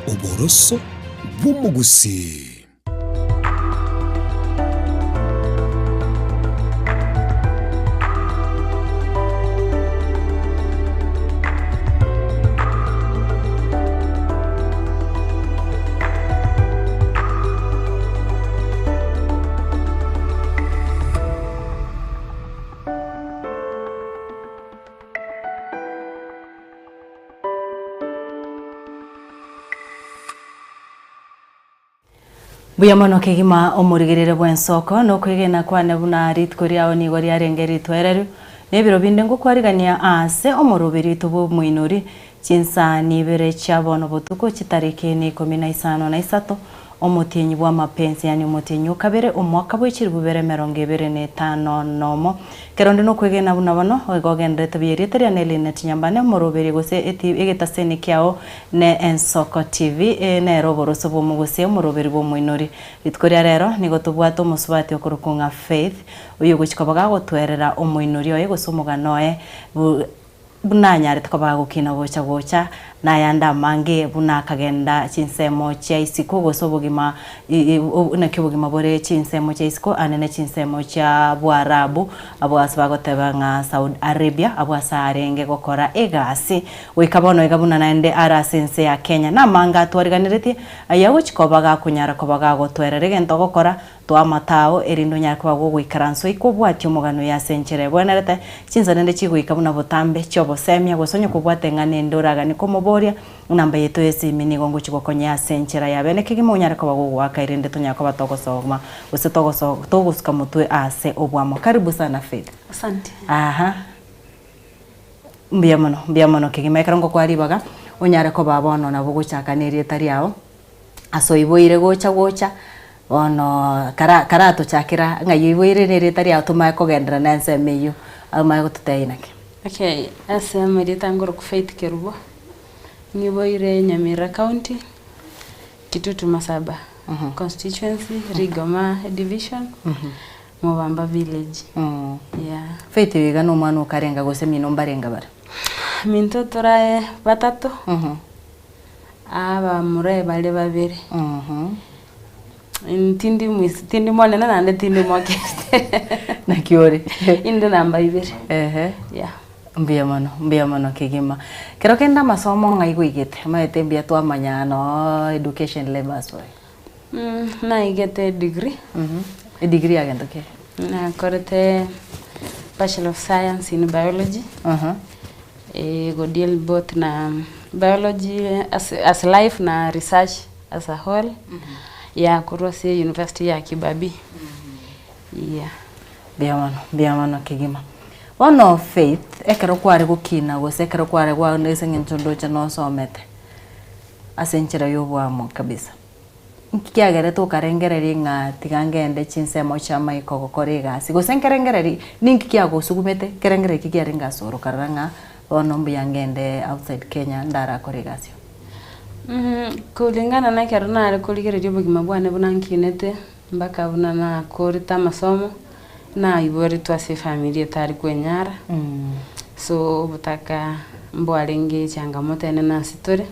Uboroso bw'umugusi. Buyamono kigima omurigirire bwensoko no kwigena kwane buna ritkuri aho ni gori arengeri twereru nebiro binde ngo kwarigania ase omurubiri tubu muinuri chinsani bere chabono butuko chitariki ni 15 omutinyi bwa mapenzi yani omutinyi ukabere omwaka bw'ikiri bubere 25 nomo keronde no kwigena buna bano ogogendete biyerite ya Neline Tinyambane omurubiri gose egetaseni kyao ne Ensoko TV ne roboroso bw'omuguse omurubiri bw'omuinuri ritkuri rero nigo tubwato musubati okurukunga Faith uyu guchikobaga gotwerera omuinuri oye gusomuganoe bunanyare tukabaga gukina gocha na yanda mange buna kagenda chinsemo cha isiko gosobugima na kibugima bore chinsemo cha isiko anene chinsemo cha bwarabu abwasa bagotebanga Saudi Arabia abwasa arenge gokora egasi wikabono igabuna naende arasense ya Kenya na manga twariganiriti ayago chikobaga kunyara kobaga gotwerere gento gokora twamatao erindo nyako bagwikaranso ikobwati umugano ya senchere bwenerete chinzanende chigwikabuna butambe chobo semya gosonye kubwatengane ndoraga nikomoboria namba yetu yesimi nigongo chikokonya senchera yabene kigimo ko bagwaka irinde tonyako batogosoma usetogoso togosuka mutwe ase obwamo karibu sana Faith. Asante. Aha mbiamono kigima ekarongo kwaribaga onyare ko babono nabo guchakanirie tari yao asoiboire gocha ono karato chakira ngayiboire nere tari yao tumaye kogendera nanse meyo amaye gututeinake. Okay, ase amarita ngoro ku Faith Kerubo niboire Nyamira County Kitutu Masaba constituency Rigoma division Mubamba village. Yeah. Faith wiga no mwana ukarenga gose mino mbarenga bara minto torae batatu aba mure bale babere tindi mwana na nande tindi moke na kiore inde namba ibere yeah. Mbiamono kigima kero kenda masomo ngai gwigete maete mbia twamanya no education levels na igete degree a degree agento ke na korete Bachelor of Science in Biology go deal both na biology as life na research as a whole ya Kurose University ya Kibabi. Yeah. Biamono kigima ono Faith ekero kware gukina gose ekero kware gwa nese ngintondo cha no somete asenchira yobwamo kabisa nkiagere to karengereri nga tigangende chinsemo cha maiko gokorega si gose nkerengereri ninki kiago sugumete kerengereri kiarenga soro karanga ono mbiyangende outside Kenya ndara koregasio kulingana na kero na kuligereri bugima bwane bunankinete mbaka bunana korita masomo na ibori twase familia tari kwenyara so butaka mbwalenge changamoto ene na sitore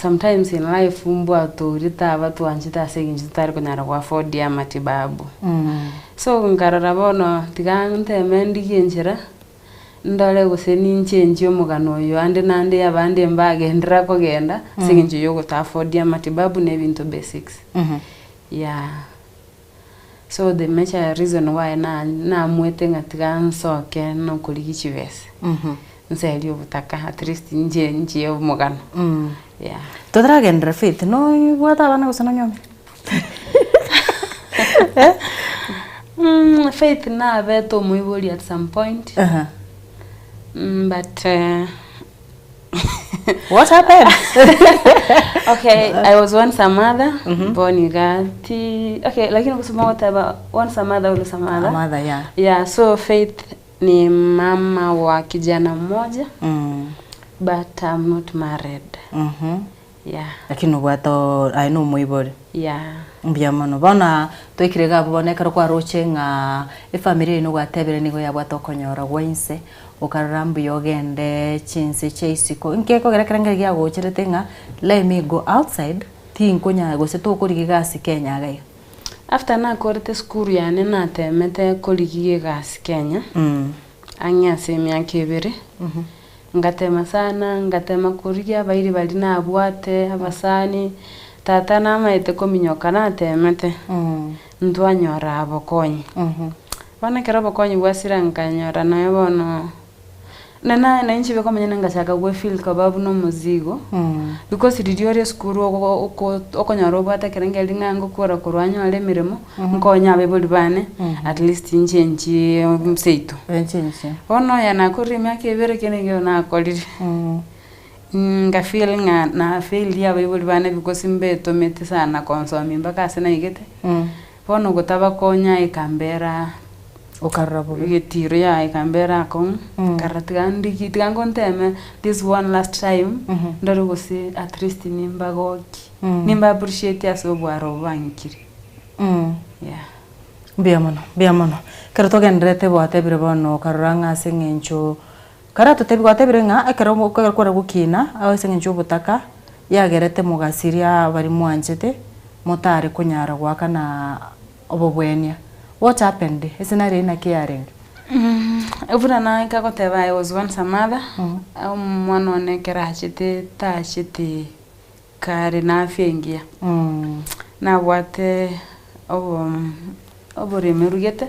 sometimes in life mbwa turita abatu anchita seginji tari kwenyara kwa afford ya matibabu so ngarara bono tigante mendi genjera ndale guseni nchenji omugano yo ande nande abande mbagendera kogenda seginji yo guta afford ya matibabu ne bintu basics yeah. So the major reason why na mwete ngatiga nsoke no kuliki chivese nseli obutaka at least nje yo mugano yeah. Todragendra Faith no bwata bana gusana nyome Faith na beto muiboli at some point but what happened? Okay, I was once a mother, born Ugati. Okay, lakini kusema whatever, once a mother, always a mother. A mother, yeah. Yeah, so Faith ni mama wa kijana mmoja, but I'm not married. Yeah. lakini ubwato aino muibori Yeah. mbia mono bona twikirega boneka kwa roche nga family ino gwatebere nigo yabwato konyora gwense ukarambu yogende chinse cheisiko nkeko gerekeranga gya gocherete nga let me go outside tinkonya gose to kuri gasi Kenya gai After na korete skuru yani na temete koligi gasi Kenya anya semya kebere ngatema sana ngatema kurigia bairi bali na abwate abasani tata na maite kominyoka na temete ndwanyora abokonyi bana kera abokonyi gwasira nkanyora nayo bono na inchi beko manyana ngashaka gwe feel kababu no muzigo because ridiore skuru okonyora obwate kerenge lingango kora kurwanyo ale miremo nkonya beboli bane at least inchi mseito ono yana kurima kebere kenenge na kolire nga feel nga na feel ya beboli bane because mbeto mete sana konsomi mpaka sina igete bono gotaba konya ikambera ukarabo getiro ya ikambera kon karatigandi kitigango nteme this one last time ndoro gose at least nimba goki nimba appreciate aso bwaro bankiri yeah bia mono kero togendrete bwatebire bono karuranga sengencho karato tebi gwatebire nga ekero mukora gukina aho sengencho butaka yagerete mugasiria bari mwanjete motare kunyara gwaka na obobwenia. What happened? Isn't that in a caring? Uvuna ikakoteba I was once a mother. Mwana one kerachete tachete kare na afengia. Na wate obore merugete.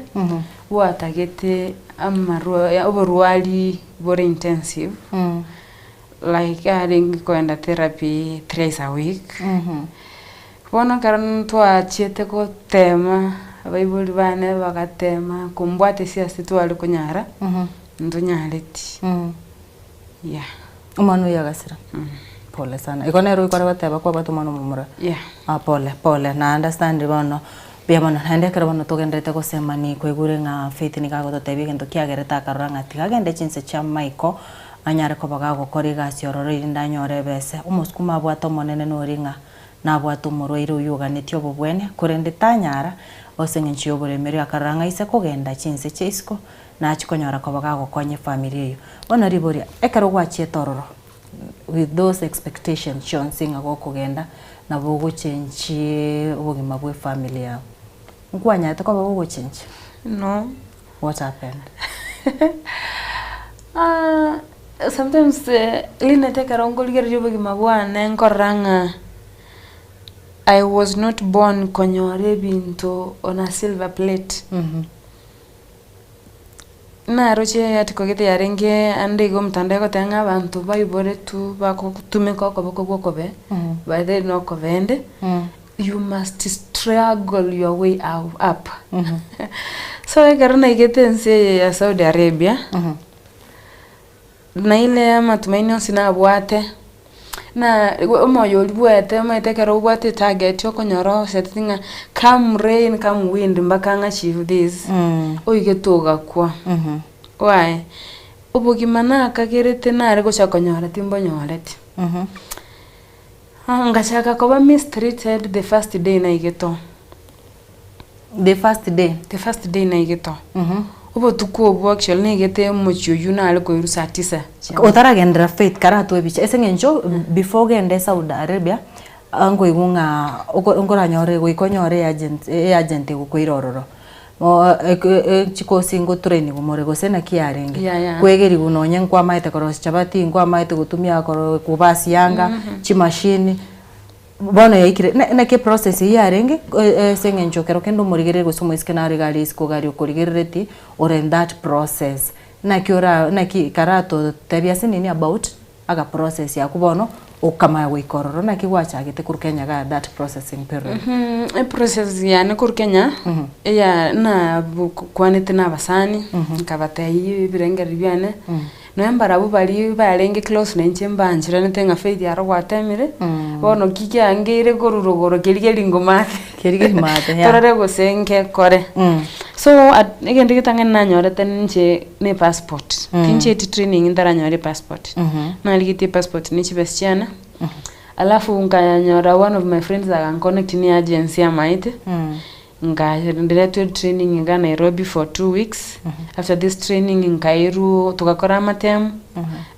Watagete oboruali bore intensive. Like koenda therapy 3 times a week. Wana karan twa chete ko tema abaibuli bane bagatema kumbwate siasi twali kunyara ndunyareti yeah umanu yagasira pole sana ikonero ikora bateba kwa batu manu mumura yeah pole na understand bono bia bono hande kara bono togendete ko sema ni kwegure nga faith ni kago totebi gento kiagereta karanga tigagende chinse cha maiko anyare ko bagago kori gasiororo indanyore bese umuskuma bwato monene noringa na bwato moroiro yuganetyo bobwene kurende tanyara osengenchi oboremere akaranga ise kugenda chinse cheisiko na chikonyora ko bagago konye family yo bona riboria ekero gwachie tororo with those expectations chonsinga go kugenda na bogo chenchi obogima bwe family yao nkwanya to ko bogo chenchi no what happened sometimes linete karongo ligero obogima bwane nkoranga I was not born konyore binto on a silver plate. Na roche atiko gete yarenge ande go mtanda ko tanga abantu bayibore tu bakutume ko kobe by the no kovende you must struggle your way up. So I garana igete nse ya Saudi Arabia. Na ile matumaini sina abwate na moyo libwete maitekero ubwate target yokonyoro settinga come rain come wind mbakanga achieve this oigetoga kwa why ubugimana akagerete nare go chakonyora timbo nyorete ngachaka koba mistreated the first day na igeto the first day na igeto ubo tuko actually negete mucho yuna aliko irusa 9 otaragendera faith karatu ebicha esengencho before gende Saudi Arabia ango igunga ongora nyore goikonyore agent gukwirororo chiko singo training gumore gosena kiarenge kwegeri gunonye nkwa maite koros chabati nkwa maite gutumia koro kubasi yanga chimashini bono yaikire na ke process yarenge sengencho kero kendo murigere gusumo iskenari gali isko gali ukurigereti or in that process na kiora na ki karato tabia nini about aga process ya kubono ukama wikororo na kiwacha gite kurkenya ga that processing period process ya na kurkenya ya na kwanete na basani kabatei birengeri byane noembara bubali balenge close nenche mbanjira netenga faith yaro gwatemire bono kiki ngire gorurogoro kerigeri ngomate torare gosenge kore so egende gitange nanyorete nje ne passport tinche training ndara nyore passport na ligiti passport ni chibesiana alafu nkanyora one of my friends akanconnect ni agency ya maite nkaendelea training nga Nairobi for 2 weeks. After this training nkairu tukakora matem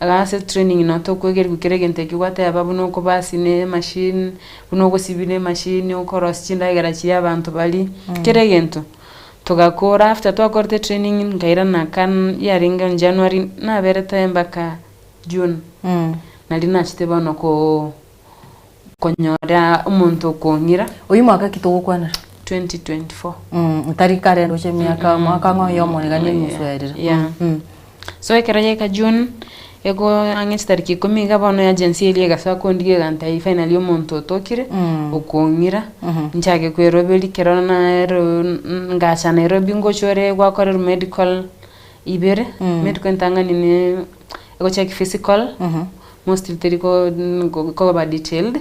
agase training noto kwegera gukirege kiwata yababu no kubasine machine buno gusibine machine ukorosi chindagira chi abantu bali kiregento tukakora. After twakorte training nkaira na kan yaringa in January na bereta embaka June nali nachite bano ko konyora umuntu kongira uyu mwaka kitugo kwana 2024 tarikare ndo chemiaka mwaka ngoyo monegane muswerera so ekaraje ka June ego angeti tariki 10 gabano agency ile gasa kondige ganta finally umuntu tokire ukongira nchage kwerobeli kerona ngasa Nairobi ngochore gwakorera medical ibere medical ntangani ne ego check physical mostly ko ba detailed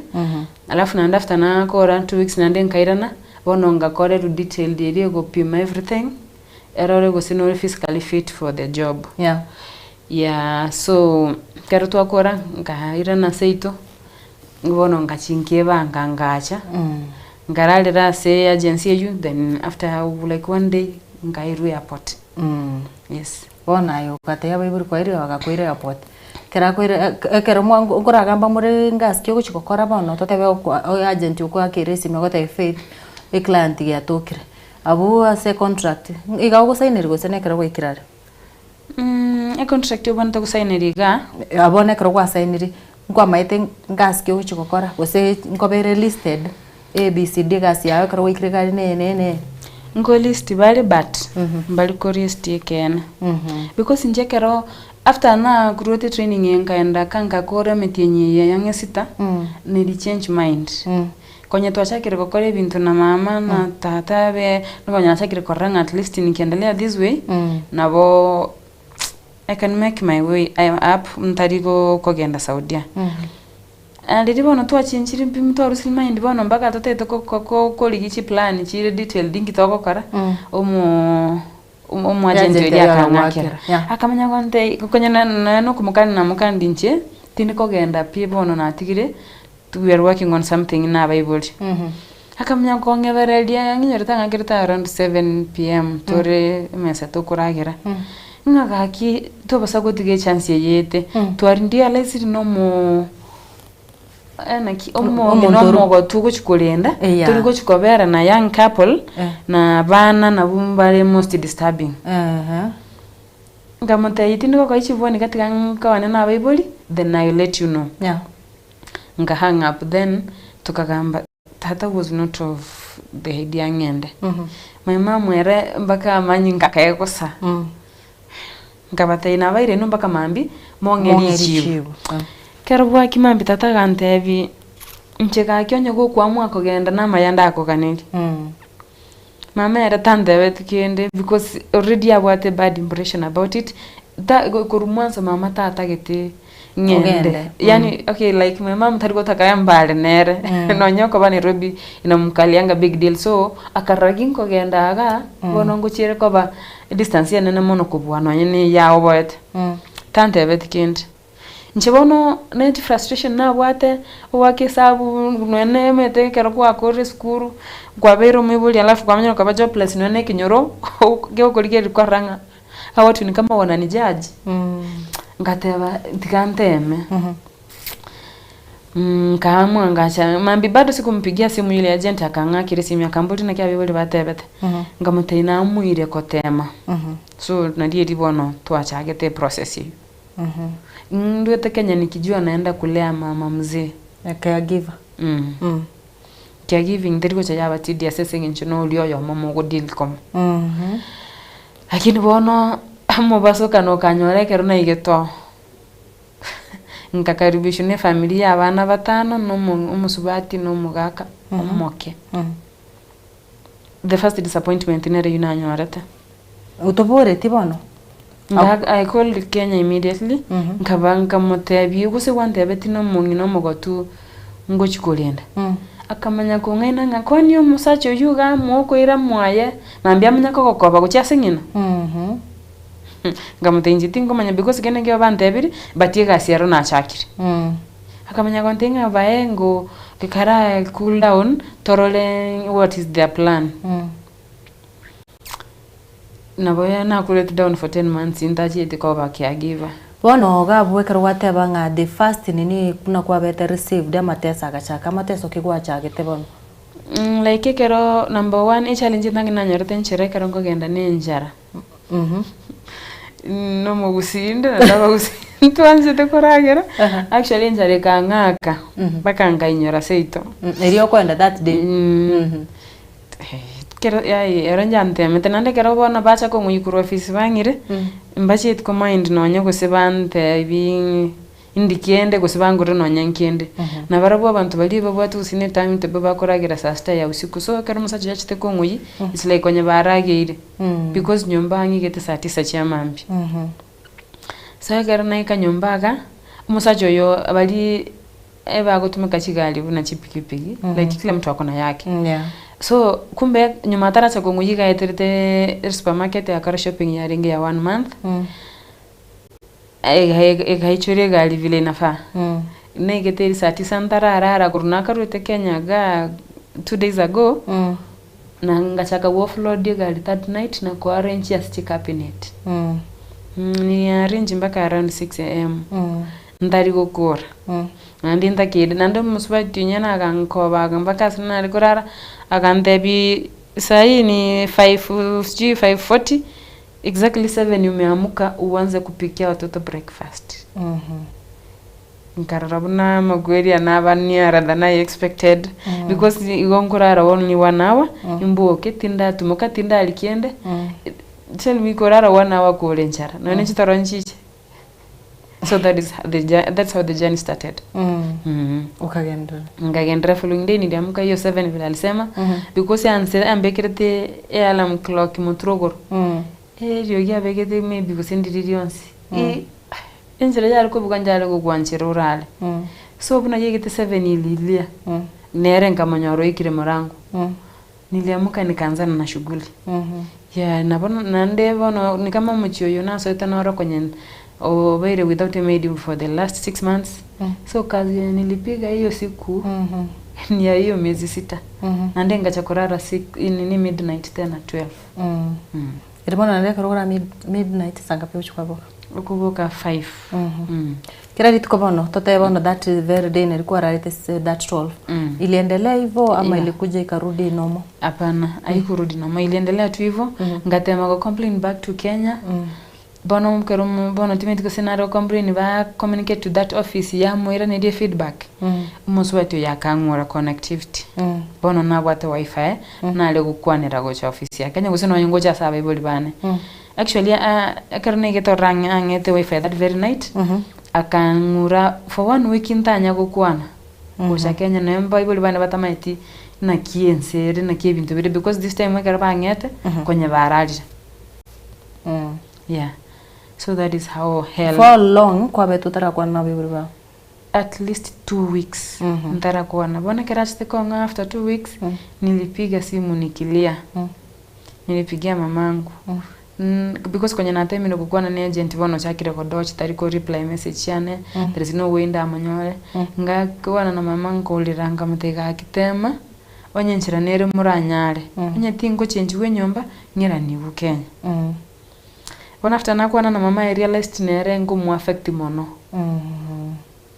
alafu na after na ko 2 weeks na nden kairana bono ngakore to detailed area go pima everything erore go sino physically fit for the job so kero twakora ngairana seito bono ngachinkie banga ngacha ngaralira se agency you then after like 1 day ngairu airport yes bona yo katea baiburi kwa ire wagakwire airport kera kwire kero mwangu ngoragamba muri ngasike guchikokora bono totebe agent uko akiresi megote faith e client ya tokire abu ase contract iga ugo signer go sene kero gwikirare e contract ubona to signer ga abone kero kwa signer ngwa maite ngasike guchikokora gose ngobere listed ABCD gasi yawe kero gwikirare ne ngo list bali but bali ko list yekena because njekero after na growth training yenkaenda kanka kore metienye yange sita nili change mind konye twachakire kokore ibintu na mama na tata be ngonya chakire koranga at least nikiendelea this way nabo I can make my way up mtarigo kogenda Saudia ndiri bono twachinchira mpimto rusili mind bono mbaka tatete ko ligichi plan chire detail dingi toko kara omu agent ya kangakira akamanya konte konyana no kumukani na mukandi nche tindi kogenda pie bono na tigire we are working on something na Bible akamanya kongeberelia nginyorita ngakirita around 7 pm tore mesa tokuragira ngakaki to basago tige chance yete twari ndia lesiri no mo anaki no go tugo chikolenda turi go chikobera na young couple na bana na bumbare most disturbing ngamonta yitini ko ichiboni katika nkawana na Bible then I will let you know nga hang up then tukagamba tata was not of the idea ngende my mom ere mbaka manyi ngakayekosa ngabata ina baire no mbaka mambi mongeri chibu kerwa kimambi tata gantevi ncheka kyonye go kwa mwako genda na mayanda ako kaneli mama era tande kende because already I had a bad impression about it that kurumansa mama tata gete ngende yani okay like my mom tariko takayambale nere no nyoko ba Nairobi inamkalianga big deal so akaragin ko genda aga bono nguchire ko ba distance ya nene mono kubwana nyene ya oboet tante betkinde nchebono net frustration na bwate wake sabu nene mete kero kwa kore skuru kwa bero mibuli alafu kwa mnyo kwa jobless nene kinyoro geo kolige kwa ranga hawatu ni kama wanani judge ngateba tikanteme kama ngacha mambi bado sikumpigia simu ile agent akangakire simu yakambuli na kya bibuli batebete ngamuteina muire kotema so nadie dibono twachagete process hiyo ndio Kenya nikijua naenda kulea mama mzee caregiver caregiving ndiko cha yaba tidi assessing nchino ulio yo mama go deal kom lakini bono amo basoka no kanyore kero na igeto nkakaribisho ne familia abana batano no umusubati no mugaka omoke the first disappointment nere yunanyorete utobore tibono I called Kenya immediately nkabanga motebi guse wante betino mungino mogotu ngochikolenda akamanya ko ngaina ngakoni omusacho yuga moko ira mwaye nambia amanya ko koba guchasingina ngamutenji tingo manya because kene ke bante biri batie gasiero na chakiri akamanya kontinga baengo kikara cool down torole what is their plan na boya na cool down for 10 months intachi etikoba caregiver bono ga bwekero wateba nga the first nini kuna kwa bete received amatesa agachaka mateso kigwachagete bono like kero number 1 challenge ndangi nanyorete nchere kero ngogenda nenjara no mugusinde ndaba gusintu anjete koragera actually njare kangaka bakanga inyora seito eriyo kwenda that day kero ya eranjante metenande kero bona bacha ko nguyikuru office bangire mbachit ko mind nonye gusibante bi indikiende gusibangure nonye nkende na barabo abantu bali babwatu usine time te bakoragira sasta ya usiku so kero musaje yachite ko nguyi it's like onye baragire because nyumba ngigete saa 9 cyamambi so kero naika nyumbaga musaje yo bali eba gutumika kigali buna chipikipiki like kila mtu akona yake so kumbe nyuma taracha ko nguyi gaeterete supermarket ya car shopping ya ringi ya 1 month haichore gali vile nafa negete saa 9 ntarara kurunaka rute Kenya ga 2 days ago na ngachaka offload gali that night na ko arrange ya stick cabinet ni arrange mpaka around 6 am ndari gukora nandi ndakide nando musubati nyana agankoba mpaka sana kurara akandebi sai ni 5:40 exactly 7 umeamuka uanze kupikia watoto breakfast nkararabuna magweri anabania rather than I expected because igongorara only 1 hour imbuoke tinda tumuka tinda alikiende tell me korara 1 hour kulenchara none chitoronchiche so that's how the journey started ukagendra following day niliamka hiyo 7 vile alisema because ambekirete alarm clock mutrogoro yogia begete maybe kusendirionsi enjere yari ko buganjale go gwanchira urale so buna yegete 7 ililia nere nkamanyoro ikire morangu niliamuka nikaanza na shughuli ya nabona nande bono nikama mchioyo na so itanora kwenye obere without a maid for the last 6 months so kazi nilipiga hiyo siku ni ya hiyo miezi 6 nande ngachakorara ni midnight tena 12 Iribona naleka rogora midnight sanga pe uchukaboka ukuboka 5 kira vitu kobono tote bono that very day nilikuwa rarite that 12 iliendelea hivyo ama ilikuja ikarudi nomo hapana haikurudi nomo iliendelea tu hivyo ngatema go complain back to Kenya bono mkerum bono timeti ko scenario complain ba communicate to that office ya moira ne feedback muswetu ya kangora connectivity bono na bwate wifi na le gukwanira go cha office ya Kenya gusino nyongo cha sabe boli bane actually akarne geto rang angete wifi that very night akangura for 1 week intanya gukwana go cha Kenya nemba boli bane batamaiti na kiensere na kibintu bide because this time akarba angete konye barali yeah. So that is how hell. For long kwa betu tara kwa na bibulba. At least 2 weeks. Ntara kwa na bona kerachite konga after 2 weeks nilipiga simu nikilia. Nilipigia mamangu. Because kwenye na time nilikuwa na agent bono chakire ko doch tariko reply message yane there is no way ndamanyole ngakwa na mamangu uliranga mutega kitema onye nchira nere muranyare onye tingo change we nyomba ngira ni Kenya. When after nakwana na mama I realized nere ngumu affect mono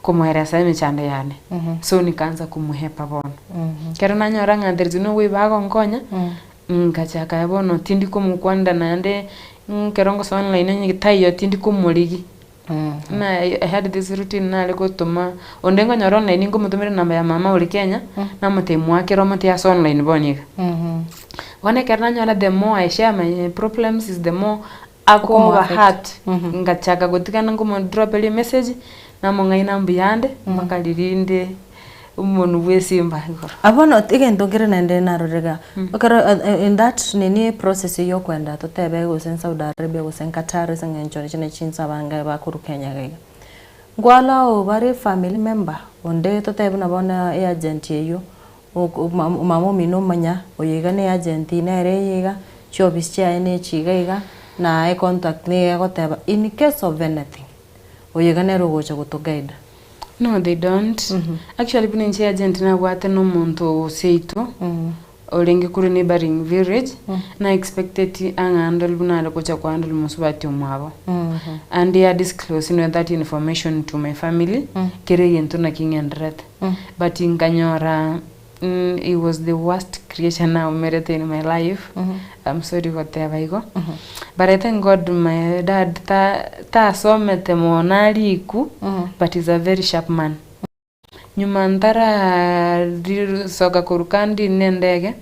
kumwera same chande yani so nikaanza kumuhepa bono kero nanyora nga there is no way bago ngonya ngachaka bono tindi kumukwanda nande kerongo so online nyi tayo tindi kumuligi na I had this routine na leko toma ondengo nyoro online ngumutumira namba ya mama uli Kenya na mutemu wake romote ya online boniga wane kerna nyora the more I share my problems is the more ako heart ngachaka gotikana ngomo drop a message na mongaina mbiyande makalirinde umuntu wesimba ikora abono igentongere nende narorega okara in that nini process yo kwenda totebe go sen Saudi Arabia go sen Qatar sen enchore chine chinsa banga ba kuru Kenya gaiga ngwala o bare family member onde totebe na bona agent yeyo mamo mino manya oyiga ne agent nere yiga chobis cha ene chigaiga na contact ni goteba in case of anything oyiga ne rogocha guto guide No, they don't. Actually, bune nchi agent na wate no muntu seito. Olengi kuri neighboring village na expected angandol bunalo kucha kwandol musubati umwabo. And they are disclosing that information to my family. Kere yento na kingendret. But in Kanyora, it was the worst creation now made in my life. I'm sorry whatever I go. But I thank God my dad ta somete monali iku, but he's a very sharp man. Nyumantara soka kurukandi nendege.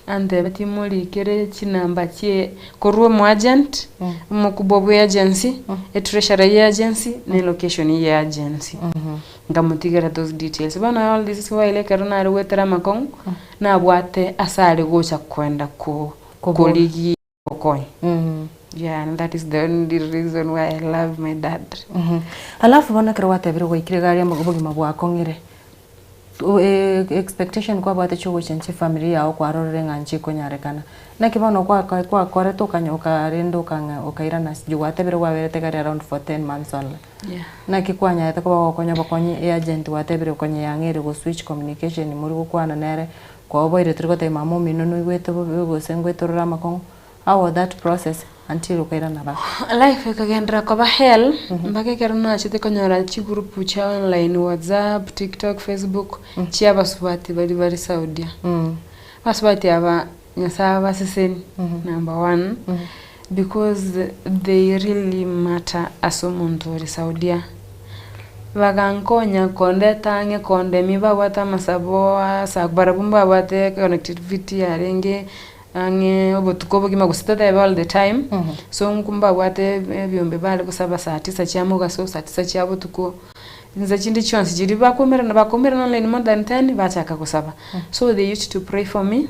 Ande batimuli kere chinamba chie koruo mu agent, mukubobu agency, a treasury agency, ne location ya agency. Ngamutigera those details. Bana all this is why ile karuna rwetera makong na bwate asali gocha kwenda koligi okoi. Yeah, and that is the only reason why I love my dad. Alafu bana kirwate biro goikire gari amagobogi mabwakongire. Expectation kwa bwate chugo chenche family yao kwa rorere nganchi konyarekana. Na kibono kwa kore to kanyoka rendo kanga okaira na juwate biro wawerete gari around for 10 months only. Yeah. Na kikwanya ete kwa wakonya bakonye agent wate biro konye yangere go switch communication muri gukwana nere kwa oboire turiko te mamo minunu igwete bo sengwe torora makong. How was that process until ukaira na ba? Life ikagendera kwa hell mbake keruna chite konyora chi group cha online WhatsApp, TikTok, Facebook chia basubati bari Saudia. Basubati aba nyasa basiseni number 1 because they really matter as umuntu ori Saudia. Vagankonya konde tange konde miba wata masabo sa barabumba wate connectivity arenge ange obotukobo kima kusitata all the time. So nkumba wate byombe bale kusaba saa 9 chiamuga so saa 9 chiabo tuko nza chindi chonsi jiri bakomera online more than 10 bachaka kusaba. So they used to pray for me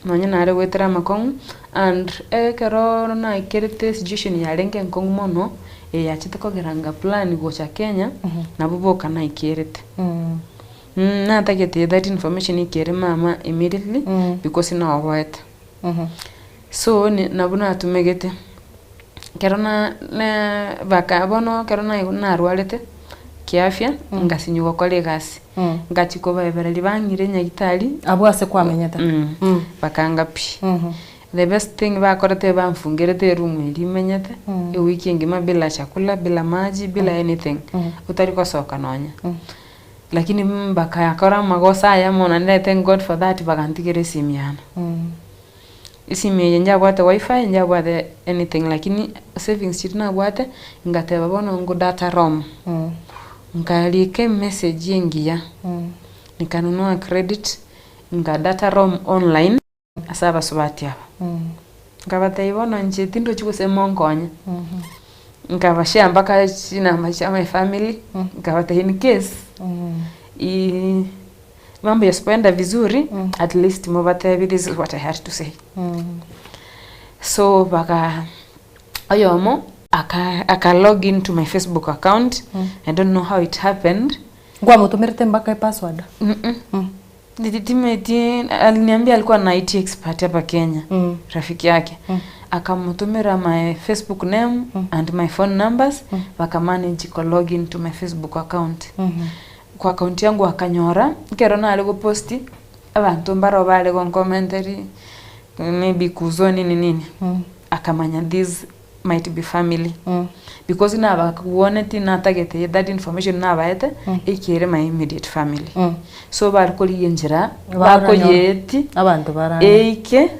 nonye nare wetera makong and kero na kerete situation ya lenke nkong mono ya chitako geranga plan gocha Kenya na buboka na ikerete. Na tagete that information ikere mama immediately because ina white. So nabuna tumegete kerona na baka bono kerona na arwalete kiafya ngasinyuko kole gasi ngachiko babera libangire nyagitali abwase kwamenyeta bakanga pi. The best thing bakorete bamfungerete room ilimenyete e wiki ngima bila chakula bila maji bila anything utariko soka nonya. Lakini mbaka yakora magosa ya mona and I thank God for that bakantigere simiana. Isimi njabwate wifi njabwate anything lakini savings chitina bwate ngateba bono ngo data rom. Ngalike message yengia. Nikanunua credit nga data rom online asaba subati hapa. Ngabate ibono nje tindo chukuse monkonya. Ngabashia mpaka china maisha my family. Ngabate in case mambo yasipoenda vizuri at least mobate this is what I had to say. So baka ayomo aka log into my Facebook account. I don't know how it happened. Ngwa mutumirete mpaka password. Nditimeti aliniambia alikuwa na IT expert hapa Kenya. Rafiki yake. Akamutumira my Facebook name and my phone numbers baka manage ko log into my Facebook account. Kwa account yangu akanyora kerona alego posti abantu mbaro bale kon commentary maybe kuzoni nini akamanya this might be family because na bakuone tina tagete that information na baete ikere my immediate family. So barikoli yenjira bakoyeti abantu barana eike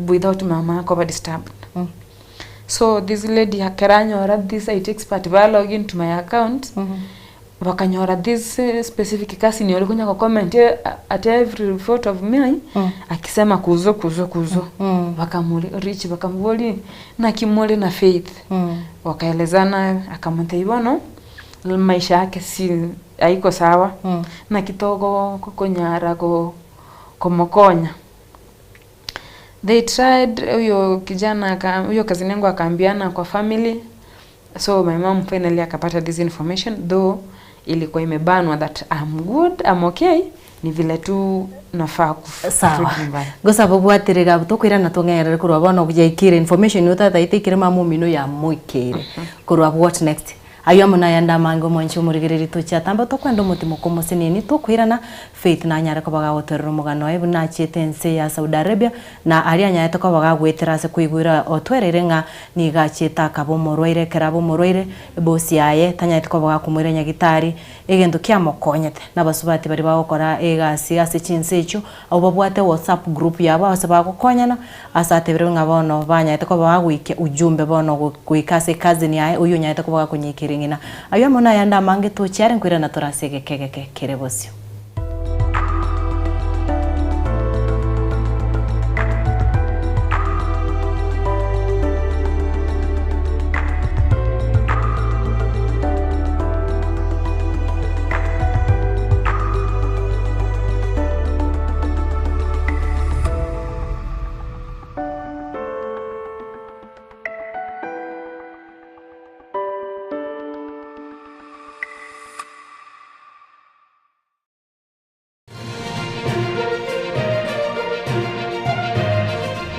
without mama ko disturbed. So this lady akaranyora this IT expert ba log into my account. Wakanyora this specific kasi ni walikunya kwa comment at every photo of me akisema kuzo wakamuli rich wakamvoli na kimole na faith wakaelezana akamwambia ibono maisha yake si haiko sawa na kitogo kokonyara komokonya. They tried huyo kijana huyo kazini yangu akaambiana kwa family. So my mom finally akapata this information though ilikuwa imebanwa that I'm good, I'm okay, ni vile tu nafaa sawa. Gosa bobu atirega butokwira na tongere kurwa bono kujaikire information yota taite kire mamu mino ya moikere kurwa what next ayo muna yanda mango monchi umurigiriri tuchatamba tokwenda umutima kumusinini tukwirana Faith na nyara ko baga oterero mugano ebu na chitense ya Saudi Arabia na ari anya to ko baga gwetera se kuigwira otwerere nga ni gacheta kabo moroire kerabo moroire bosi aye tanya to ko baga kumwire nyagitari egendo kya mokonyete nabasubati bari bagokora egasi ase chinsecho abo babwate WhatsApp group yabo asaba gukonyana asate biro ngabono banya to ko baga gwike ujumbe bono gwikase kazi ni aye uyu nya to ko baga kunyikiringina ayo muna yanda mange tuchare nkwira na torasege kegeke kerebosio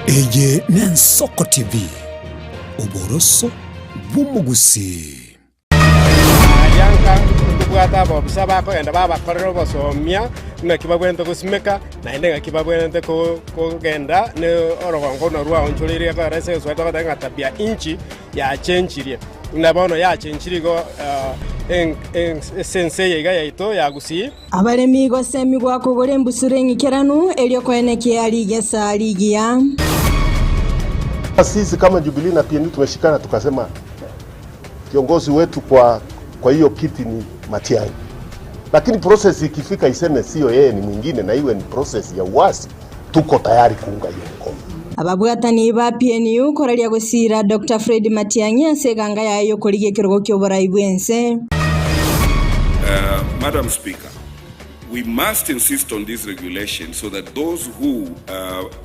Eye Nensoko TV Oboroso Bumugusi Yanka kubwata bobisa bako enda baba korero bosomia na kibagwente kusimeka na ende kibagwente ko genda ne orogongo no ruwa onchulire ko rese sweta ko tanga tabia inchi ya chenchirie na bono ya chenchirigo en sensei yiga yaito ya gusi abaremi gosemi gwa kugore mbusure ngikeranu elio kweneke aligesa aligia. Sisi kama Jubilee na PNU tumeshikana tukasema kiongozi wetu kwa hiyo kiti ni Matiang'i. Lakini process ikifika iseme sio yeye ni mwingine na iwe ni process ya uasi, tuko tayari kuunga hiyo mkono. Ababwatani ba PNU koralia gusira Dr. Fred Matiang'i aseganga yayo koligie kirogo kyobora ibwense. Madam Speaker, we must insist on this regulation so that those who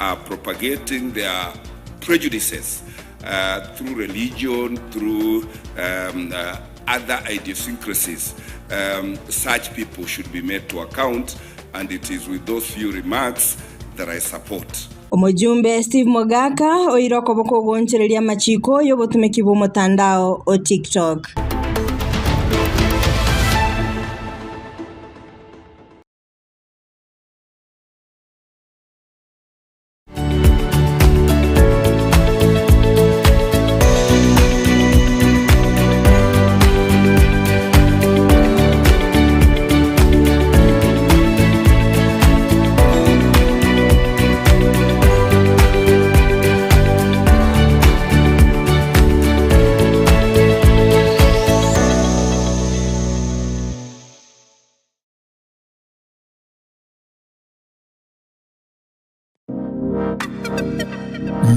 are propagating their prejudices through religion, through other idiosyncrasies, such people should be made to account, and it is with those few remarks that I support. Omujumbe Steve Mogaka oiroko boko gonchereria machiko yobotumeki bo mutandao o TikTok.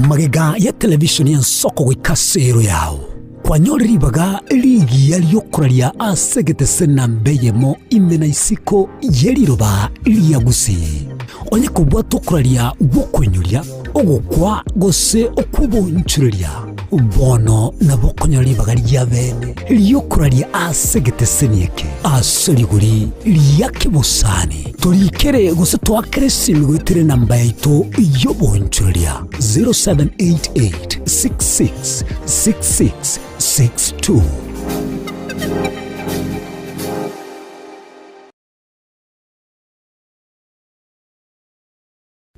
Magega ya televishoni ya Nsoko gwikasero yao kwanyoriribaga ligi yaliyokuralia asegete sena mbeyemo imena isiko yeriroba liyagusi onye kubwa tukuralia wokwenyuria ogukwa gose okubonchuria bono na bokonyoribaga lyabene liyokuralia asegete senieke asoriguri liyakibusani turikere gose twakere simigwitire namba yaito yobonchuria 0788 66 66 62.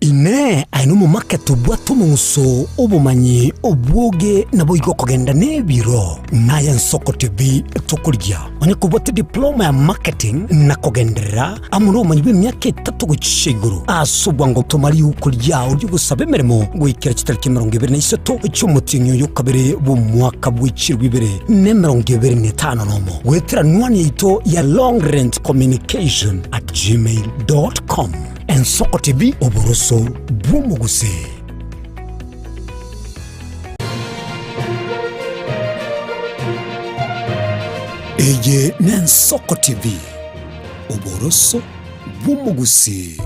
Ine aino mu market bwatu munso obumanyi obwoge nabo iko kugenda nebiro naye Nsoko TV tukurya onye kubwate diploma ya marketing na kugendera amuro manyi b'imyaka 3 gucishiguru asubwa ngo tumari ukurya uri gusabe meremo gwikira kitariki 23 cy'umutinyo yo kabere bu mwaka bw'ikirwa ibere ne 25 nomo gwetera nwani ito ya long range communication @gmail.com. Nsoko TV Oboroso Bumuguse. Eye Nsoko TV Oboroso Bumuguse.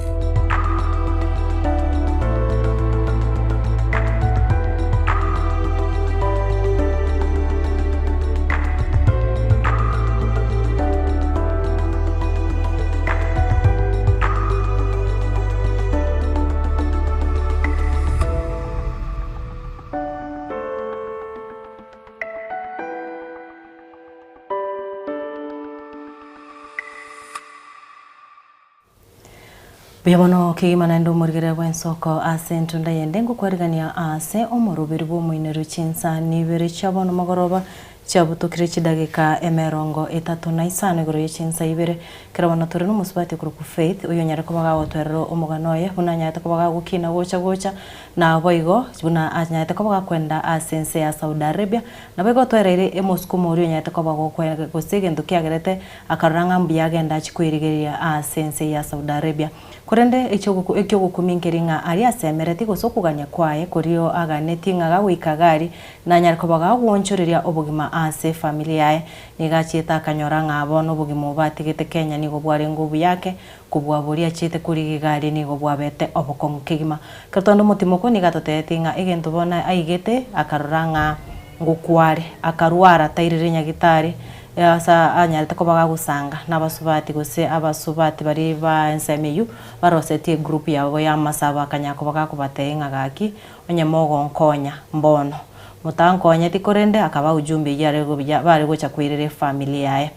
Biabono kigimana ndo murigere bwensoko ase ntunda yende ngukwarigania ase omurubiri bw'omwinero chinsa nibere chabono mogoroba chabutukire chidagika emerongo 35 igoro y'echinsa ibere kirabona turi n'umusubati group Faith uyo nyare kubaga gotwerero omuganoye buna nyate kubaga gukina gocha na boigo buna anyate kubaga kwenda asense ya Saudi Arabia na boigo twerere Moscow muri nyate kubaga kwega gosige ndukiagerete akaranga mbiyagenda chikwirigeria asense ya Saudi Arabia kurende ekyo gukuminkiringa ari asemereti gusokuganya kwaye kurio aganeti ngaga wikagari na nyare kubaga gwonchoreria obugima ase familia yae nigachieta akanyora ngabo n'obugima obatigete Kenya nigo bware ngubu yake kubwaburia chite kuri gari nigo bwabete obokongu kigima katondo mutimoko nigatotete nga egento bona aigete akaroranga ngukware akarwara tairire nyagitari asa anyalite ko bagagusanga n'abasubati gose abasubati bari ba NSMU barosetie group yabo y'amasaba akanyako bagakubatenga gaki onyemogo nkonya mbono mutankonya tikorende akaba ujumbe yarego bari gocha kwirere familia yae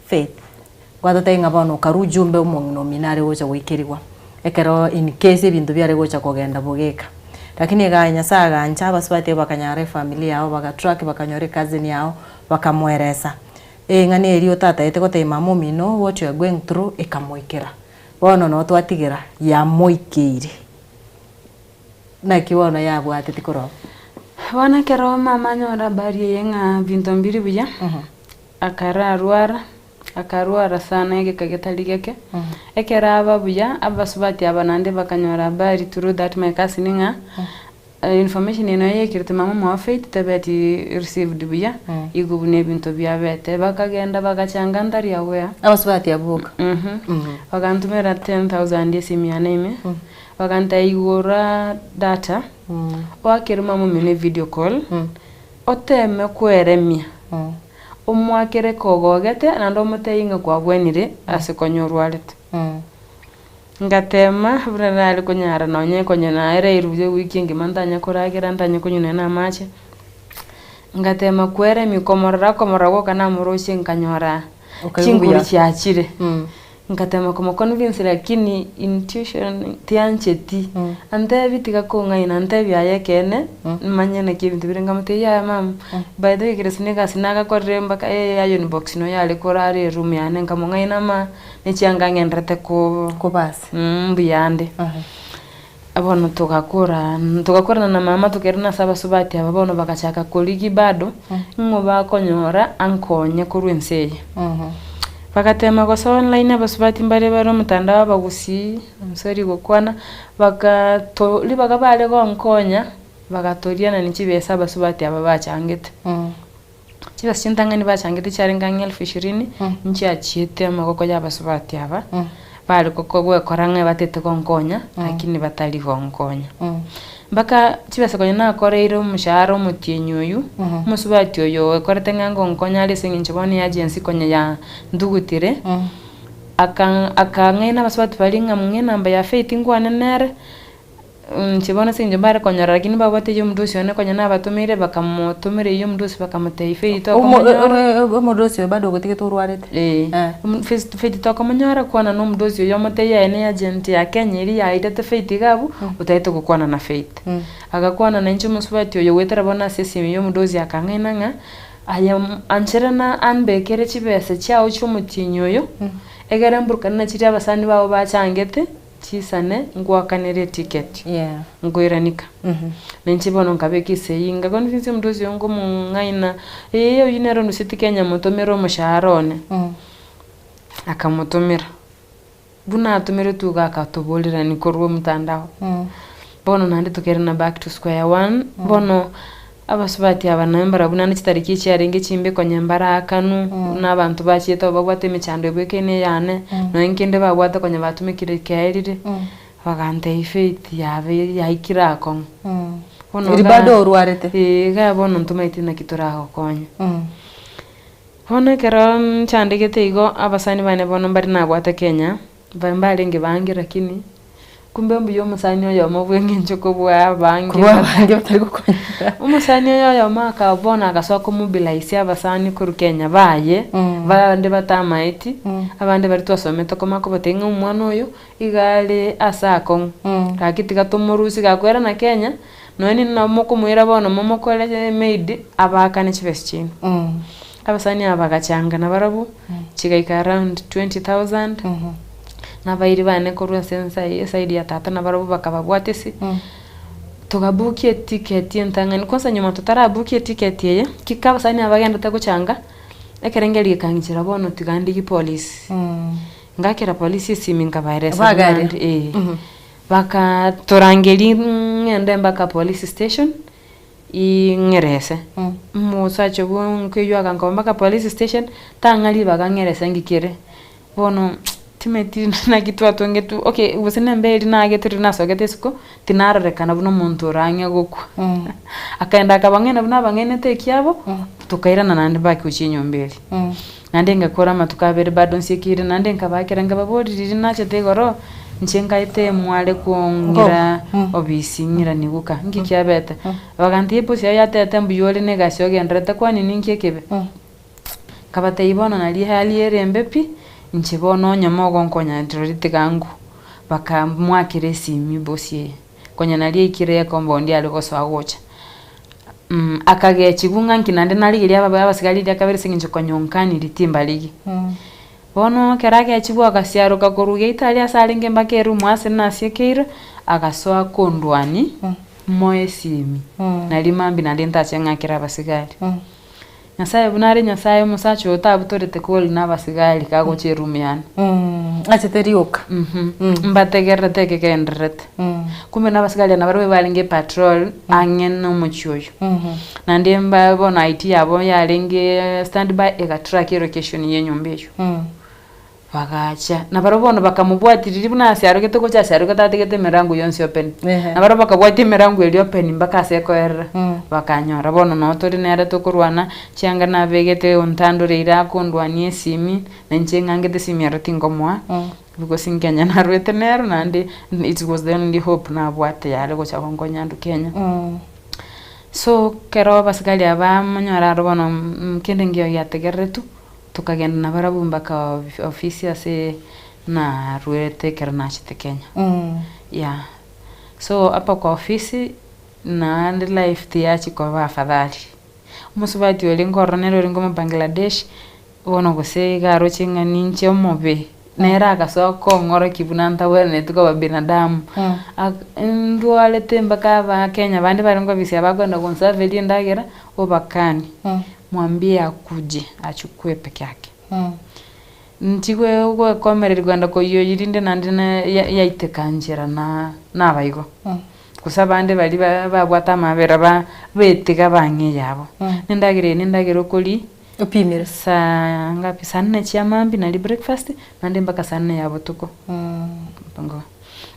Faith gwatotenga bono karu ujumbe umuntu minare gocha gwikirwa ekero in case bintu byare gocha kogenda bugeka lakini ganya saga ncha basubati bakanyare familia yao bagatrack bakanyore cousin yao bakamweresa ngani eriyo tata ete gote mama mino what you are going through ikamoikera bono no twatigira ya moikire na kiwono ya bwate tikoro wana kero mama nyora bari yenga bintu mbiri buya akarwara sana ege kagetaligeke ekera ababuya abasubati abanande bakanyora bari through that my cousin nga information ino yekirite mama mwa Faith tabati received buya igubune bintu byabete bakagenda bagachanga ndari yawe abasubati abuka bakantumira 10,000 yesimyaneme bakanta igora data wakira mama mune video call oteme kweremia umwakere kogogete nando muteyinga kwa bwenire asikonyorwalete ngatema brarali kunyara nonye konyana ere iruje wiki ngimantanya koragira ntanya kunyune na mache ngatema kwere mikomorra komorrago kana muroshe nkanyora chinguri cyachire ngatema como convince lakini intuition tiancheti ante bitika konga ina ante byaye kene manyene kibintu birenga mute ya mam by the way kiresnega sinaga koremba ka ayo ni box no yale korare room yane ngamonga ina ma nichanga ngendrete ko basi mbiyande abono tukakura na mama tukerina saba subati ababono bakachaka koligi bado ngoba konyora ankonye kurwenseye bakatema gosa online abasubati mbare baro mutandao bagusi amsori gokwana bagabale gonkonya bagatoriana nikibesa abasubati ababachangete kibasi chintangani bachangete charenga 2020 nchi achiete amagoko y'abasubati aba bali kokogwe koranga batete gonkonya lakini batali gonkonya baka kibasa konya nakoreiro mushahara omutienyoyu musubati oyo koretenga ngonkonya ali singinchibone agency konya ya ndugutire akangena basubati balinga mwe namba ya Faith ngwane nere chibona sinje bare konya lakini babate yo mdosi one konya nabatumire bakamutumire yo mdosi bakamutei Faith to mdosi bado gotike turwarete Faith to komanyara kwana no mdosi yo mutei ene agent ya Kenya iri ya itete Faith gabu utaite gukwana na Faith agakwana na nchi musubati yo wetera bona sesi yo mdosi akangena nga aya ancherana anbekere chibese chao chumutinyoyo egere mburukana chiri abasani babo bachangete chisane ngwakanere ticket ngoiranika nenchibono nkabekise yinga konvince mdozi yongo mungaina eyo yinero nusiti Kenya mutomero musharone akamutomera buna atomero tuga akatobolera nikorwo mutandao bono nande tukerena back to square one bono abasubati abanambara bunana kitariki cyarenge chimbe konyambara akanu n'abantu bachieta bagwate michando bwekene yane no nkende bagwata konya batumikire kairire bagante Faith yabe yaikirako iri bado urwarete ga bono ntumaiti na kituraho konya hono kero chandegete igo abasani bane bono bari nabwata Kenya bambare nge bangi lakini kumbe mbuyo musani oyo mobwenge njoko bwa bangi kuba bangi batari gukonya umusani oyo maka bona agasoka mobilize abasani ku Kenya baye bande batamaiti abande bari twasometa komako batenga umwana oyo igale asako kakitiga tumurusi gakwera na Kenya none namoko mwira bona momokole made abakane chiveshin abasani abagachanga na barabu chigaika around 20,000 na bairi bane korwa sensa side ya tata na barabu bakababwatesi tukabukie ticket yentangani kwanza nyuma tutarabukie ticket yeye kikaba sani abagenda taguchanga ekerengeri kangira bono tigandiki police ngakira police siminga virus baka torangeli ngende baka police station ingerese musacho bonke yaga ngomba police station tangali bagangerese ngikire bono timeti na kitu atongetu okay ubusene mbeli na getiri nasogete siko tinararekana buno muntu ranya gukwa akaenda akabangena buno abangene tekiabo tukairana nandi baki ucinyo mbeli nande ngakora matukabere bado nsikire nande nkabakira ngababodi nache tegoro nchenga ite mwale kuongira obisi ngira niguka ngikyabeta baganti eposi yatete mbuyole negasyo gendrete kwani ninkekebe kabate ibona nali hali erembepi nchibono nyamogo nkonya ndorite gangu baka mwakire simi bosie konya nali ikire kombondi aliko swagocha akage chigunga nkinande nali iri aba basigali iri akabere singinje konyonkani ritimba ligi bono kerake achibu akasiaro kakoruge Italia salinge mbakeru mwase nasiekeira agasoa kondwani moye simi nali mambi nali ntachenga kira basigali Nyasaye bunare nyasaye musacho otabutorete koli n'abasigali kago cherumiana acheterioka mbategera teke kendrete kumbe n'abasigali nabarwe balinge patrol angen no muchoyo nande mbabona IT yabo yalinge standby ega track location yenyombeyo bagacha nabarobona bakamubwatirira bunasi arogete ko cyase arogete ategete merangu yonse open nabaroba bakabwati merangu eli open mbakase ko era bakanyora bono no tori nere tokurwana cyanga nabegete ontandure ira kondwanie simi nanchengangete simi aratingomwa because in Kenya narwete nero nande it was the only hope na bwate yale ko chakongonyandu Kenya so kero basikali aba manyora robono kende ngio yategeretu tukagenda na barabumba ka ofisi ase na ruete kernachi Kenya so hapa kwa ofisi na ndi life yachi kwa bafadhali umusubati olingo ronero olingo mu Bangladesh wono gose garo chinga ninche omobe nera gasoko ngoro kibunanta wene tuko babinadamu ndwale temba ka ba Kenya bandi baringo bisi abagenda konsaveli ndagera obakani mwambie akuje achukue peke yake ntigwe ugo komerera Rwanda ko yo yirinde nandina yaitekanjira na bayigo kusabande bali babwata mabera betega bange yabo nindagire okoli opimira sa ngapi sanne chiamambi na breakfast nande mbaka sanne yabo tuko pango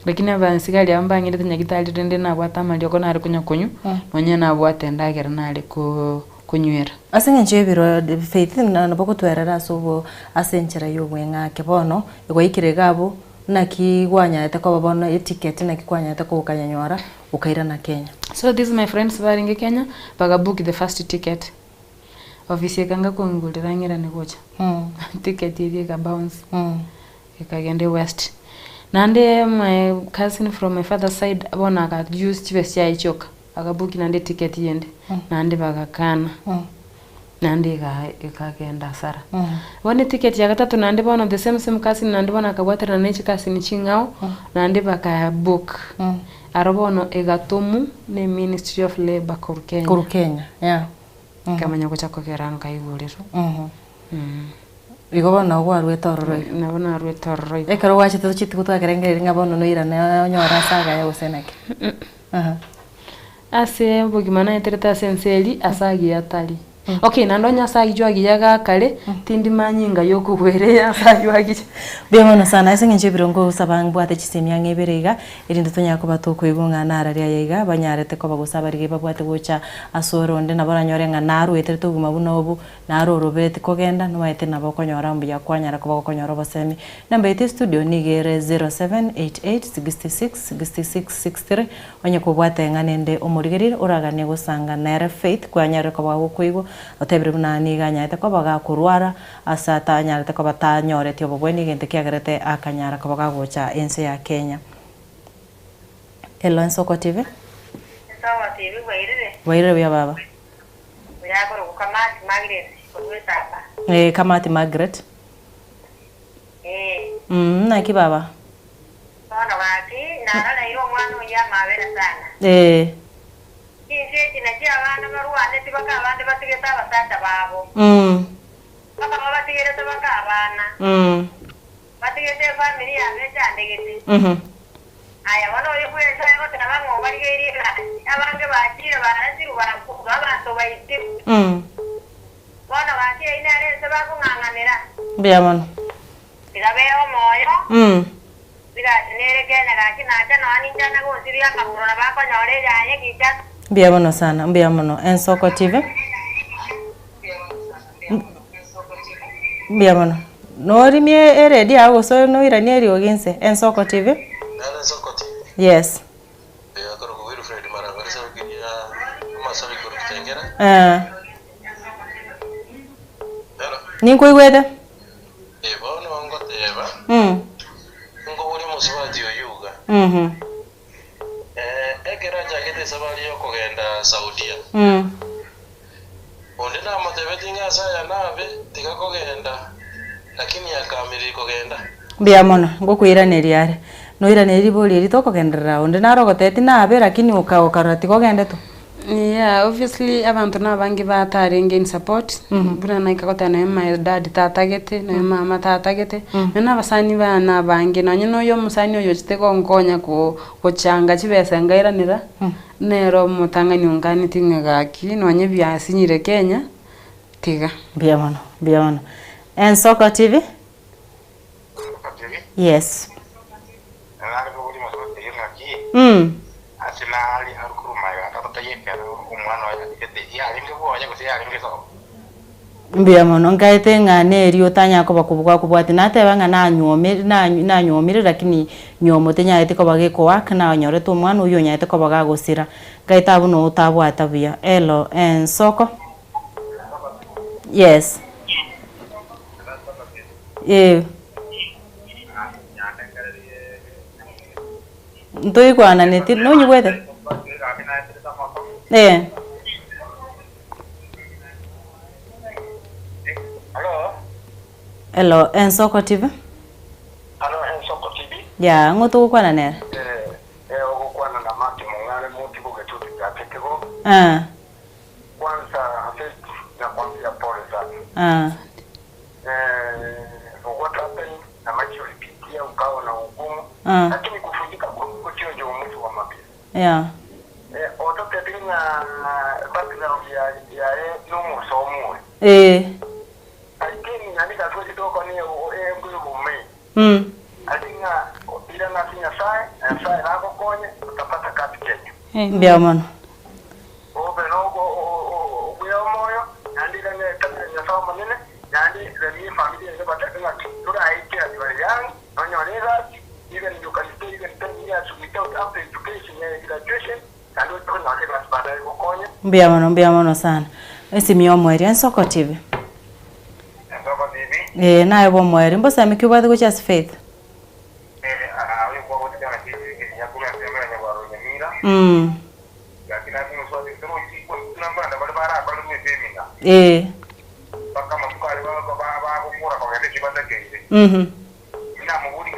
lakini abansigali ambangire tanyagitali rende na bwata mali yoko na ari kunyakonyu onye na bwata ndagire na ari ko kunywera asenga njebiro faith na naboko twerera so asenchera yo ngake bono ego ikire gabo nakigwanya etako babona eticket nakikwanya etako ukanyanyora ukaira na Kenya. So these my friends baringe Kenya baga book the first ticket ofisi kanga kungulira ngira negocha ticket ile ka bounce ikagende west nande my cousin from my father's side abona ka use chivesi ya ichoka agabuki nande ticket yende nande bagakana nande ikagenda sara wone ticket ya gatatu nande bona the same cousin nande bona akabwatira nechi cousin chingao nande baka book arobono egatomu ne Ministry of Labor Kuru Kenya kama nyako chako kerano kaiguriro Igoba na gwa rwetororoi nabona rwetororoi ekero wache tuchiti kutwakerengerera ngabono no ira na nyora saga ya useneke ase bugimana etereta senseli asagi atali Okay, nandonya sagijwa giyaga kale tindi manyinga yokugwere ya sagijwa gije. Biamono sana ese nje birongo sabang bwate chisemya ngeberiga irinde tonya ko batoko ibunga nara ria yiga banyarete ko bagusabarige babwate gocha asoronde nabaranyore nga naru etere to guma buno obu naru robete kogenda no maite nabokonyora mbuya kwanyara ko bakonyora basemi namba ite studio nigere 0788666663 onye ko bwate nganende omurigerire uragane gusanga nere faith kwanyara ko bagokoigo otebire buna niganya ite ko bagakurwara asata nyarete ko batanyorete obobweni gente kiagerete akanyara ko bagagocha ense ya Kenya. Hello Nsoko TV. Sawa TV wairire. Wairire bya baba. Uyakoro kukamati Margaret kugwetapa. Kamati Margaret. Na ki baba. Bona wati nara iro mwana ya mabera sana. Kinje kinakia abana baruane tibaka abande batigeta basata babo. Baba batigeta tabaka abana. Batigete familia becha ndegete. Aya wana oyo kwesa yo tanabango barigeri abange bakire baranziru barakuba abantu bayite. Bona wati ina rense bakunganganira. Biamono. Bigabeo moyo. Biga nerekene gaki nacha nani jana go siria kakurona bako nyore yaye kicha. Biamono sana, biamono. Nsoko TV. Biamono. Nori mi eredi ago so no irani eri ogense. Nsoko TV. Nsoko TV. Yes. Akoro ko Wilfred Marangari sa kinya masabi ko kitengera. Ni kuigwete? Bono ngoteba. Ngo buri musubati oyuga. Egera jakete sabali yo kugenda Saudia. Onde na matebetinga saya nabe tikakogenda. Lakini akamiri kugenda. Biamono ngokwirane yare. No irane riboli ritoko gendera onde narogoteti nabe lakini ukarati kogende to. Yeah, obviously abantu nabangi batarenge in support. Buna naikakota na my dad tatagete na mama tatagete. Nana basani bana bangi na nyono yo musani oyo chiteko nkonya ko changa chibesa ngairanira. Nero mutangani ungani tingagaki no nye byasinyire Kenya. Tiga. Biamono. Nsoko TV? Yes. Asinali arukurumaya atatayekera umwana wa yaringe bonya gusi yaringe so. Biamono ngaite ngane eri otanya ko bakubwa kubwati nateba nga nanyomire lakini nyomo tenya ite ko bageko wak na nyore to mwana uyo nya ite ko bagagosira ngaita buno utabwata bia elo Nsoko. Yes. Ntoi kwana neti no nyibwete. Hello, Nsoko TV. Hello, Nsoko TV. Ya, ngoto kwana nere. Okukwana na mati mungale muti bugetuti gatekego. Kwanza afet na kwambia pole sana. What happened na maji ulipitia ukawa na ugumu. Lakini kufundika kwa kutio ndio mtu wa mapia. Yeah. Otoke tena background ya numu somo. Lakini nandika tu kitoko ni ngulu mume. Atinga ila na sinya sai na kokonye utapata kati Kenya. Biamono. Obe nogo kuya moyo nandika ne tabanya sawa manene nandi remi familia ile bataka tura aiki ya yang onyoneza even you can stay even 10 years without after education and graduation and we don't know what baada ya kokonye. Biamono sana. Esi miomweri Nsoko TV. Nsoko TV. Nae bo mweri mbosa mikubwa go just faith. Ayo kwa wote kama hivi ya kuna sema ya waro nyamira. Lakini lazima uswali kama uko tunambanda barabara kwa nini semina. Baka mtukali wao kwa baba kukura kwa ngende kibanda kile. Ina mugudi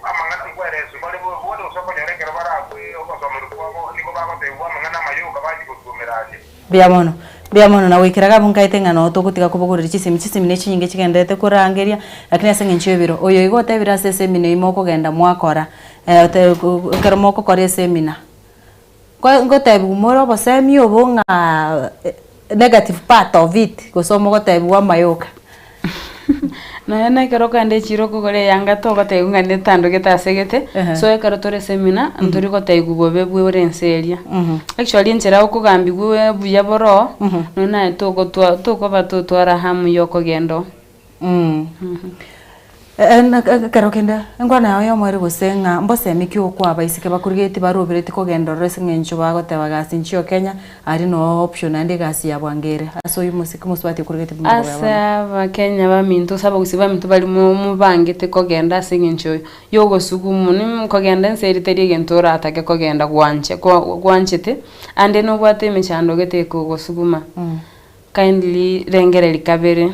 amangana ngwere subali bo wote usoko nyereke bara kwa somo kwa niko baba te wa mangana mayo kabaji kutumiraje. Biamono na wikiraga bunkaite ngano tukutika kubugurira chisimi nechinyinge chigendete kurangeria lakini ase nginchebiro oyo igote bira semina imoko genda mwakora keromoko kore semina kwa ngote bumoro bosemi obunga negative part of it gusoma gotebwa mayoka na yana kero kande chiro kugore yanga to gote ngane tando getasegete so ekaro tore seminar nduri gote gubobe bwe renseria actually nchera okugambi gwe buya boro nona to ko batutwara hamu yoko gendo kero kenda ngwana yo mwari gusenga mbose mikyo kwa baisike bakurigeti barobireti ko gendo resengencho bagote bagasi nchio Kenya ari no option ande gasi ya bwangere aso uyu musiki muswati kurigeti bumbo ya asa ba Kenya ba minto saba gusiba minto bali mu bangete ko genda sengencho yo gosugumu ni ko genda nseriterie gentora atake ko genda gwanchete ande no bwate mechando gete ko gosuguma kindly rengere likabere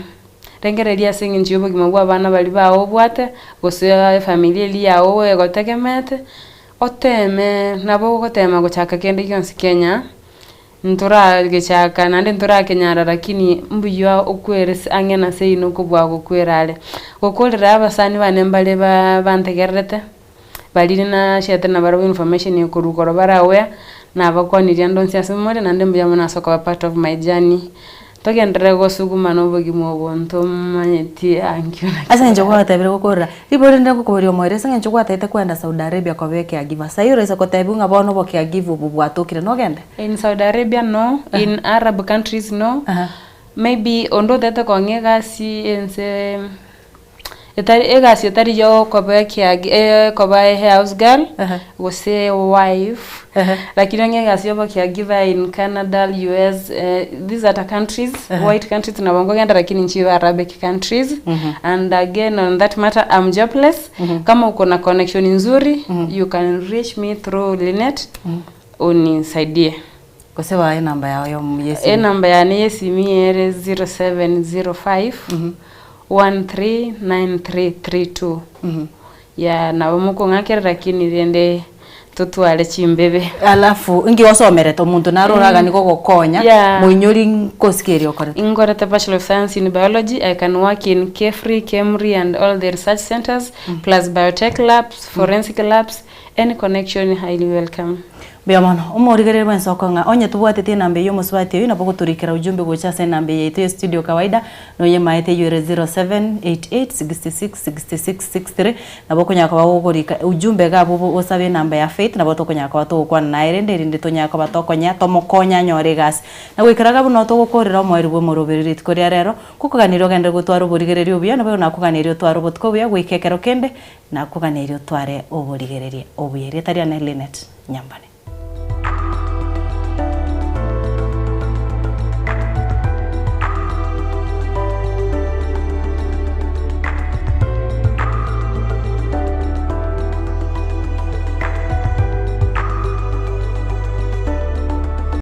rengereria singinchi obogima bwa bana bali bawo bwate gosoya familia ili yawo egotegemete oteme nabo gotema gochaka kende yonsi Kenya ntura gechaka nande ntura Kenya lakini mbuyo okweres angena seino kubwa gokwerale gokolera abasani banembale bantegerete bali na shete na baro information yokurukoro barawe na bakwaniria ndonsi asemore nande mbuya mona soko part of my journey togendera gosuguma no bogimo bonto manyeti ankyo asa nje kwa tabira gukora ibore ndako kubori omwere sanga nje kwa taite kwenda Saudi Arabia kwa beke agiva sayiro isa ko tabunga bono boke agivu bubwatokire no genda in Saudi Arabia no in Arab countries no maybe ondo data ko ngegasi ense egasi etari yo ko beke ko ba house girl gose wife lakini ngegasi yo bake agiva in Canada, US, these are the countries, white countries na bongo genda lakini nchi Arabic countries and again on that matter I'm jobless kama uko na connection nzuri you can reach me through Linet unisaidie kusema namba yao yo yesi namba ya ni yesi miere 0705 139332 ya na muko ngakera lakini rende tutwale chimbebe alafu ingi wasomere to muntu naroraga niko gokonya muinyori nkosikerio kore ingora ta Bachelor of Science in Biology. I can work in KEFRI, KEMRI and all the research centers plus biotech labs, forensic labs. Any connection highly welcome. Biamano umorigerere bwensoko nga onye tubwatete nambe yo muswati yo nabo guturikira ujumbe gocha se nambe yetu studio kawaida no ye maete yure 0788666663 nabo kunyaka bagugurika ujumbe gabo osabe nambe ya faith nabo tokunyaka batokwa naire ndende tonyaka batokonya tomokonya nyore gas na gwikiraga buno togukorera omweri bwo murubiriri tikoria rero kukuganiro gende gutwara uburigereri ubya nabo nakuganirio twara ubutko bya gwikekero kende nakuganirio tware uburigereri obuyere tari na Linet Nyambane.